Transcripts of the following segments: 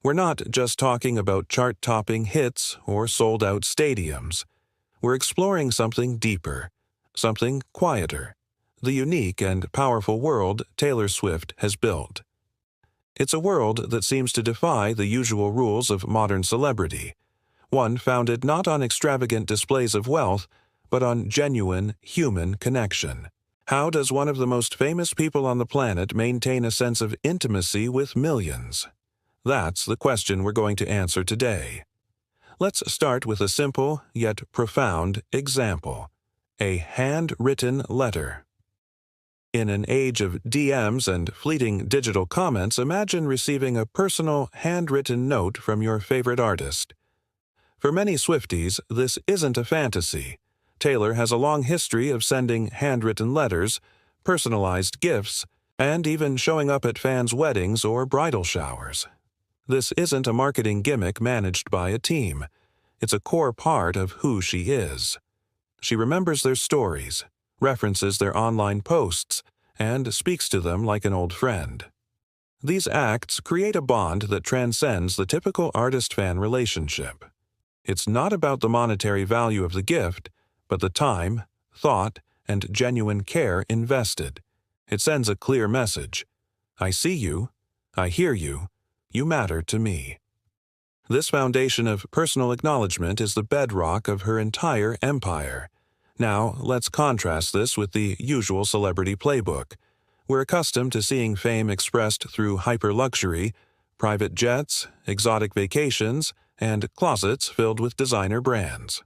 We're not just talking about chart-topping hits or sold-out stadiums. We're exploring something deeper, something quieter, the unique and powerful world Taylor Swift has built. It's a world that seems to defy the usual rules of modern celebrity, one founded not on extravagant displays of wealth, but on genuine human connection. How does one of the most famous people on the planet maintain a sense of intimacy with millions? That's the question we're going to answer today. Let's start with a simple yet profound example: a handwritten letter. In an age of DMs and fleeting digital comments, imagine receiving a personal handwritten note from your favorite artist. For many Swifties, this isn't a fantasy. Taylor has a long history of sending handwritten letters, personalized gifts, and even showing up at fans' weddings or bridal showers. This isn't a marketing gimmick managed by a team. It's a core part of who she is. She remembers their stories, references their online posts, and speaks to them like an old friend. These acts create a bond that transcends the typical artist-fan relationship. It's not about the monetary value of the gift, but the time, thought, and genuine care invested. It sends a clear message: I see you, I hear you, you matter to me. This foundation of personal acknowledgement is the bedrock of her entire empire. Now, let's contrast this with the usual celebrity playbook. We're accustomed to seeing fame expressed through hyper-luxury, private jets, exotic vacations, and closets filled with designer brands.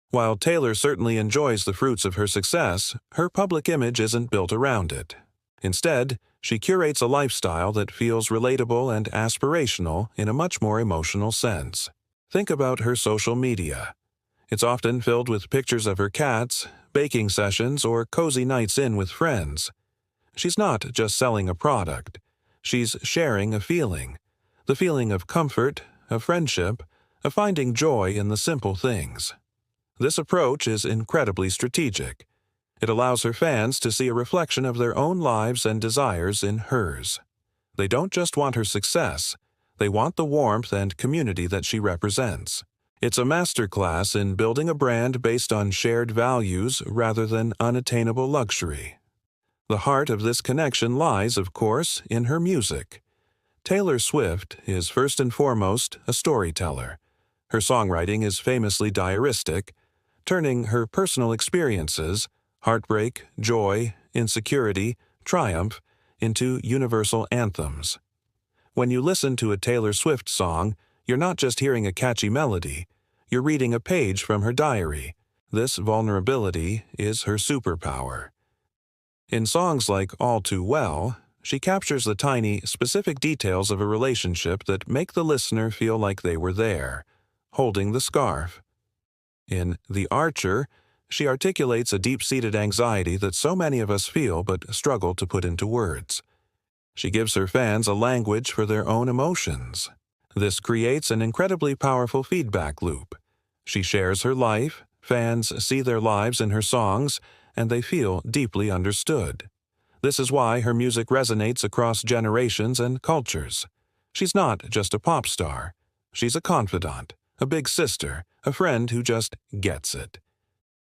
While Taylor certainly enjoys the fruits of her success, her public image isn't built around it. Instead, she curates a lifestyle that feels relatable and aspirational in a much more emotional sense. Think about her social media. It's often filled with pictures of her cats, baking sessions, or cozy nights in with friends. She's not just selling a product. She's sharing a feeling. The feeling of comfort, of friendship, of finding joy in the simple things. This approach is incredibly strategic. It allows her fans to see a reflection of their own lives and desires in hers. They don't just want her success, they want the warmth and community that she represents. It's a masterclass in building a brand based on shared values rather than unattainable luxury. The heart of this connection lies, of course, in her music. Taylor Swift is first and foremost a storyteller. Her songwriting is famously diaristic, turning her personal experiences, heartbreak, joy, insecurity, triumph, into universal anthems. When you listen to a Taylor Swift song, you're not just hearing a catchy melody, you're reading a page from her diary. This vulnerability is her superpower. In songs like All Too Well, she captures the tiny, specific details of a relationship that make the listener feel like they were there, holding the scarf. In The Archer, she articulates a deep-seated anxiety that so many of us feel but struggle to put into words. She gives her fans a language for their own emotions. This creates an incredibly powerful feedback loop. She shares her life, fans see their lives in her songs, and they feel deeply understood. This is why her music resonates across generations and cultures. She's not just a pop star. She's a confidant, a big sister, a friend who just gets it.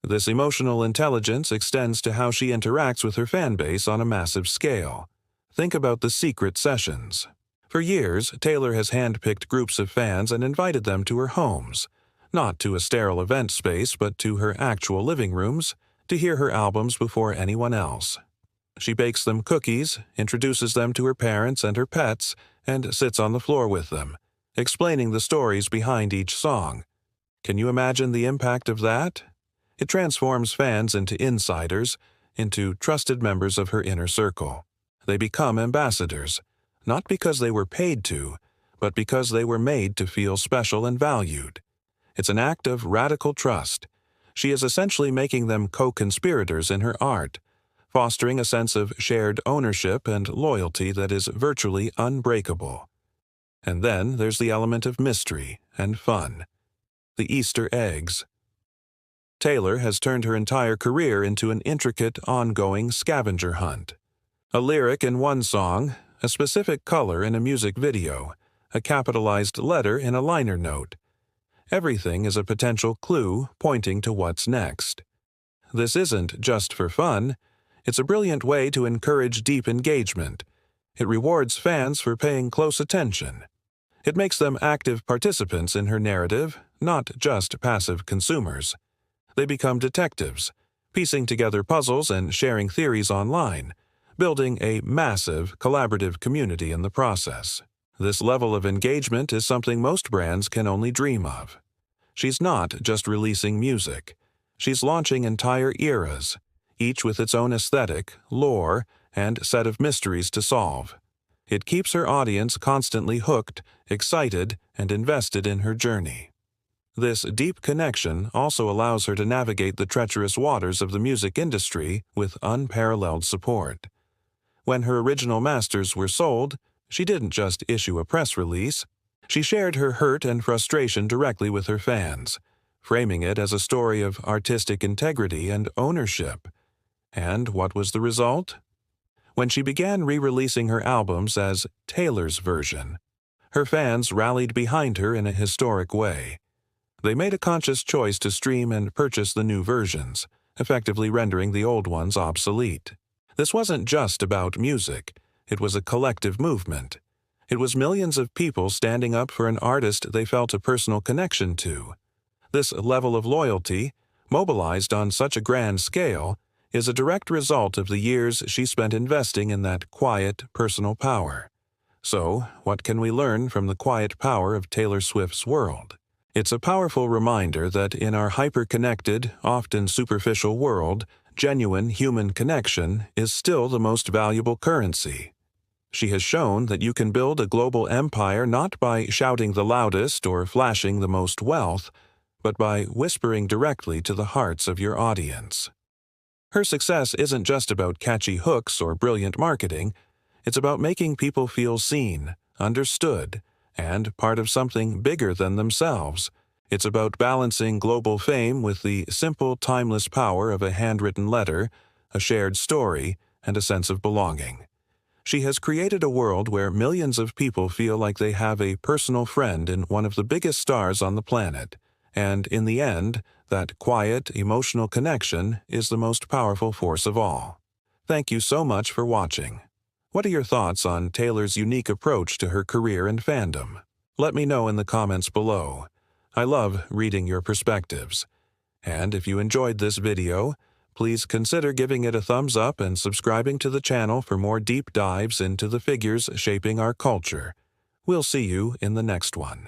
This emotional intelligence extends to how she interacts with her fan base on a massive scale. Think about the secret sessions. For years, Taylor has handpicked groups of fans and invited them to her homes, not to a sterile event space, but to her actual living rooms, to hear her albums before anyone else. She bakes them cookies, introduces them to her parents and her pets, and sits on the floor with them, explaining the stories behind each song. Can you imagine the impact of that? It transforms fans into insiders, into trusted members of her inner circle. They become ambassadors, not because they were paid to, but because they were made to feel special and valued. It's an act of radical trust. She is essentially making them co-conspirators in her art, fostering a sense of shared ownership and loyalty that is virtually unbreakable. And then there's the element of mystery and fun. The Easter eggs. Taylor has turned her entire career into an intricate, ongoing scavenger hunt. A lyric in one song, a specific color in a music video, a capitalized letter in a liner note. Everything is a potential clue pointing to what's next. This isn't just for fun. It's a brilliant way to encourage deep engagement. It rewards fans for paying close attention. It makes them active participants in her narrative, not just passive consumers. They become detectives, piecing together puzzles and sharing theories online, building a massive, collaborative community in the process. This level of engagement is something most brands can only dream of. She's not just releasing music. She's launching entire eras, each with its own aesthetic, lore, and set of mysteries to solve. It keeps her audience constantly hooked, excited, and invested in her journey. This deep connection also allows her to navigate the treacherous waters of the music industry with unparalleled support. When her original masters were sold, she didn't just issue a press release. She shared her hurt and frustration directly with her fans, framing it as a story of artistic integrity and ownership. And what was the result? When she began re-releasing her albums as Taylor's version, her fans rallied behind her in a historic way. They made a conscious choice to stream and purchase the new versions, effectively rendering the old ones obsolete. This wasn't just about music. It was a collective movement. It was millions of people standing up for an artist they felt a personal connection to. This level of loyalty, mobilized on such a grand scale, is a direct result of the years she spent investing in that quiet, personal power. So, what can we learn from the quiet power of Taylor Swift's world? It's a powerful reminder that in our hyper-connected, often superficial world, genuine human connection is still the most valuable currency. She has shown that you can build a global empire not by shouting the loudest or flashing the most wealth, but by whispering directly to the hearts of your audience. Her success isn't just about catchy hooks or brilliant marketing. It's about making people feel seen, understood, and part of something bigger than themselves. It's about balancing global fame with the simple, timeless power of a handwritten letter, a shared story, and a sense of belonging. She has created a world where millions of people feel like they have a personal friend in one of the biggest stars on the planet, and in the end, that quiet, emotional connection is the most powerful force of all. Thank you so much for watching. What are your thoughts on Taylor's unique approach to her career and fandom? Let me know in the comments below. I love reading your perspectives. And if you enjoyed this video, please consider giving it a thumbs up and subscribing to the channel for more deep dives into the figures shaping our culture. We'll see you in the next one.